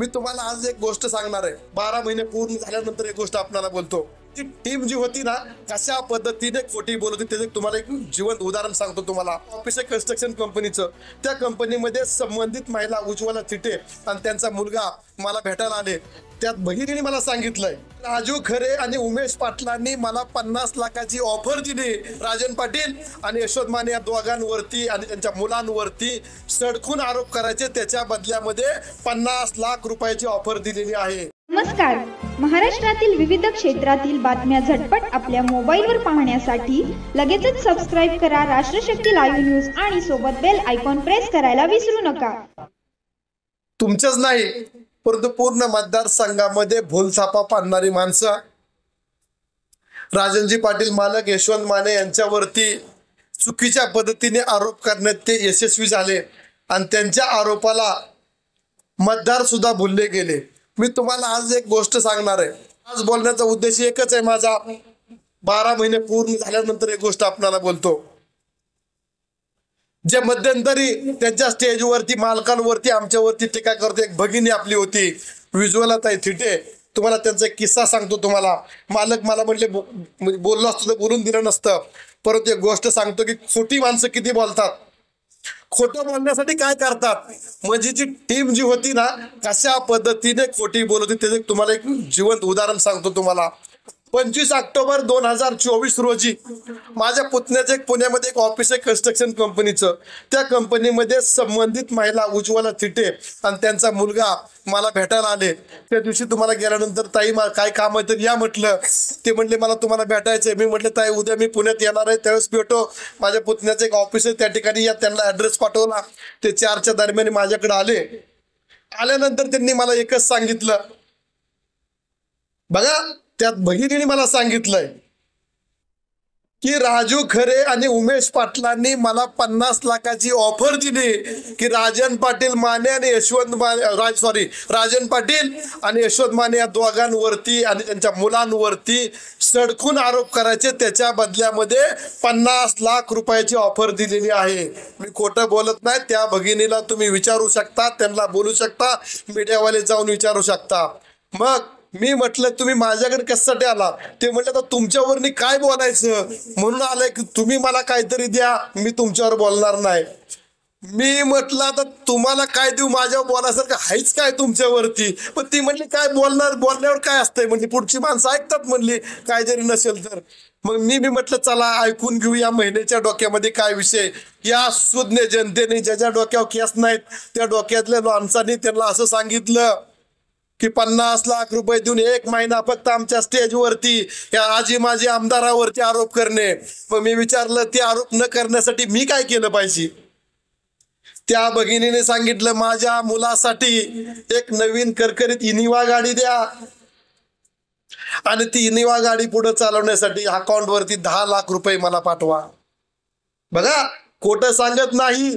मी तुम्हाला आज एक गोष्ट सांगणार आहे. 12 महिने पूर्ण झाल्यानंतर एक गोष्ट आपल्याला बोलतो. ती टीम जी होती ना, कशा पद्धतीने खोटी बोलत होती त्याचे तुम्हाला एक जिवंत उदाहरण सांगतो. तुम्हाला ऑफिस आहे कन्स्ट्रक्शन कंपनीचं. त्या कंपनीमध्ये संबंधित महिला उज्ज्वला थिटे आणि त्यांचा मुलगा मला भेटायला आले. त्यात बहिणीने मला सांगितलंय, राजू खरे आणि उमेश पाटलांनी मला 50 लाखाची ऑफर दिली. राजन पाटील आणि यशवंत माने या दोघांवरती आणि त्यांच्या मुलांवरती सडकून आरोप करायचे, त्याच्या बदल्यामध्ये 50 लाख रुपयाची ऑफर दिलेली आहे. नमस्कार. महाराष्ट्रातील विविध क्षेत्रातील बातम्या झटपट आपल्या मोबाईलवर पाहण्यासाठी लगेचच सबस्क्राईब करा राष्ट्रशक्ती लाईव्ह न्यूज आणि सोबत बेल आयकॉन प्रेस करायला विसरू नका. तुमचंच नाही परंतु पूर्ण मतदारसंघामध्ये भूलथापा पाडणारी माणसं राजनजी पाटील मालक यशवंत माने यांच्यावरती चुकीच्या पद्धतीने आरोप करण्यात ते यशस्वी झाले आणि त्यांच्या आरोपाला मतदार सुद्धा भुलले गेले. मी तुम्हाला आज एक गोष्ट सांगणार आहे. आज बोलण्याचा उद्देश एकच आहे माझा. 12 महिने पूर्ण झाल्यानंतर एक गोष्ट आपल्याला बोलतो. जे मध्यंतरी त्यांच्या स्टेजवरती मालकांवरती आमच्यावरती टीका करते एक भगिनी आपली होती विज्वलाताई थिटे. तुम्हाला त्यांचा एक किस्सा सांगतो. तुम्हाला मालक मला म्हणले बोललो असतो तर बोलून दिलं नसतं, परंतु एक गोष्ट सांगतो की खोटी माणसं किती बोलतात. खोटं बोलण्यासाठी काय करतात, म्हणजे जी टीम जी होती ना, कशा पद्धतीने खोटी बोलत होती त्याचे तुम्हाला एक जिवंत उदाहरण सांगतो. तुम्हाला 25 ऑक्टोबर 2024 रोजी माझ्या पुतण्याचं एक पुण्यामध्ये एक ऑफिस आहे कन्स्ट्रक्शन कंपनीचं. त्या कंपनीमध्ये संबंधित महिला उज्ज्वला थिटे आणि त्यांचा मुलगा मला भेटायला आले. त्या दिवशी तुम्हाला गेल्यानंतर ताई काय काम आहे तर या म्हटलं. ते म्हणले मला तुम्हाला भेटायचंय. मी म्हटलं ताई उद्या मी पुण्यात येणार आहे, त्यावेळेस भेटो. माझ्या पुतण्याचं एक ऑफिस आहे त्या ठिकाणी या. त्यांना ॲड्रेस पाठवला. ते 4च्या दरम्यान माझ्याकडे आले. आल्यानंतर त्यांनी मला एकच सांगितलं, बघा त्यात बहिणीने मला सांगितलंय की राजू खरे आणि उमेश पाटलांनी मला 50 लाखाची ऑफर दिली की राजन पाटील माने आणि यशवंत माने राजन पाटील आणि यशवंत माने या दोघांवरती आणि त्यांच्या मुलांवरती सडकून आरोप करायचे, त्याच्या बदल्यामध्ये 50 लाख रुपयाची ऑफर दिलेली आहे. मी खोटं बोलत नाही. त्या भगिनीला तुम्ही विचारू शकता, त्यांना बोलू शकता, मीडियावाले जाऊन विचारू शकता. मग मी म्हटलं तुम्ही माझ्याकडे कशासाठी आला. ते म्हटलं तर तुमच्यावरनी काय बोलायचं म्हणून आलंय की तुम्ही मला काहीतरी द्या, मी तुमच्यावर बोलणार नाही. मी म्हटलं आता तुम्हाला काय देऊ, माझ्यावर बोलायसारखं हायच काय तुमच्यावरती. पण ती म्हणली काय बोलणार, बोलण्यावर काय असतंय म्हणली, पुढची माणसं ऐकतात म्हणली काय जरी नसेल तर. मग मी म्हटलं चला ऐकून घेऊ या महिन्याच्या डोक्यामध्ये काय विषय. या सुज्ञ जनतेने ज्याच्या डोक्यावर केस नाहीत त्या डोक्यातल्या माणसांनी त्यांना असं सांगितलं की 50 लाख रुपये देऊन 1 महिना फक्त आमच्या स्टेजवरती या आजी माझी आमदारावरती आरोप करणे. मग मी विचारलं ते आरोप न करण्यासाठी मी काय केलं पाहिजे. त्या भगिनीने सांगितलं माझ्या मुलासाठी एक नवीन करकरीत इनिवा गाडी द्या आणि ती इनिवा गाडी पुढे चालवण्यासाठी अकाउंटवरती 10 लाख रुपये मला पाठवा. बघा खोटं सांगत नाही,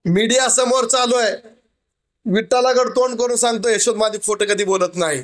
मीडिया समोर चालू आहे. विठ्ठलाकडे तोंड करून सांगतो यशवंत माझी खोटं कधी बोलत नाही.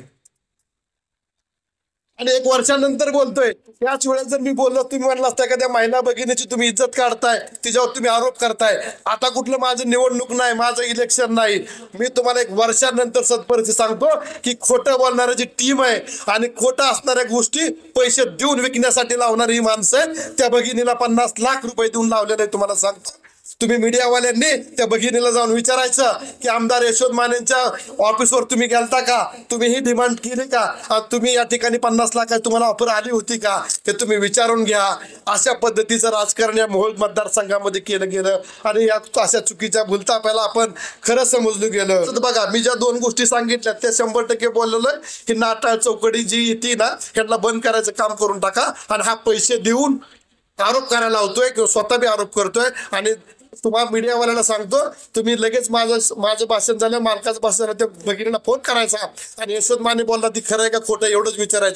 आणि 1 वर्षानंतर बोलतोय. याच वेळेस जर मी बोललो तुम्ही म्हणला असता एखाद्या महिला भगिनीची तुम्ही इज्जत काढताय, तिच्यावर तुम्ही आरोप करताय. आता कुठलं माझं निवडणूक नाही, माझं इलेक्शन नाही. मी तुम्हाला 1 वर्षानंतर सत्परिस्थिती सांगतो की खोटं बोलणारी जी टीम आहे आणि खोटं असणाऱ्या गोष्टी पैसे देऊन विकण्यासाठी लावणारी ही माणसं आहे. त्या भगिनीला 50 लाख रुपये देऊन लावलेले आहे. तुम्हाला सांगतो तुम्ही मीडियावाल्यांनी त्या भगिनीला जाऊन विचारायचं की आमदार यशवंत मानेंच्या ऑफिसवर तुम्ही गेलता का, तुम्ही ही डिमांड केली का, तुम्ही या ठिकाणी 50 लाखाची तुम्हाला ऑफर आली होती का, ते तुम्ही विचारून घ्या. अशा पद्धतीचं राजकारण या मोहोळ मतदारसंघामध्ये केलं गेलं आणि या अशा चुकीच्या भूलथापाला आपण खरं समजलं गेलं. बघा मी ज्या 2 गोष्टी सांगितल्या त्या 100% बोललेलं की नाटाळ चौकडी जी येते ना ह्यांना बंद करायचं काम करून टाका. आणि हा पैसे देऊन आरोप करायला होतोय किंवा स्वतः बी आरोप करतोय. आणि तुम्हाला मीडियावाल्याला सांगतो तुम्ही लगेच माझं भाषण झालं मालकाचं भाषण त्या भगिनीला फोन करायचा आणि यशवंत माने बोलला ती खरं आहे का खोटं एवढंच विचारायचं.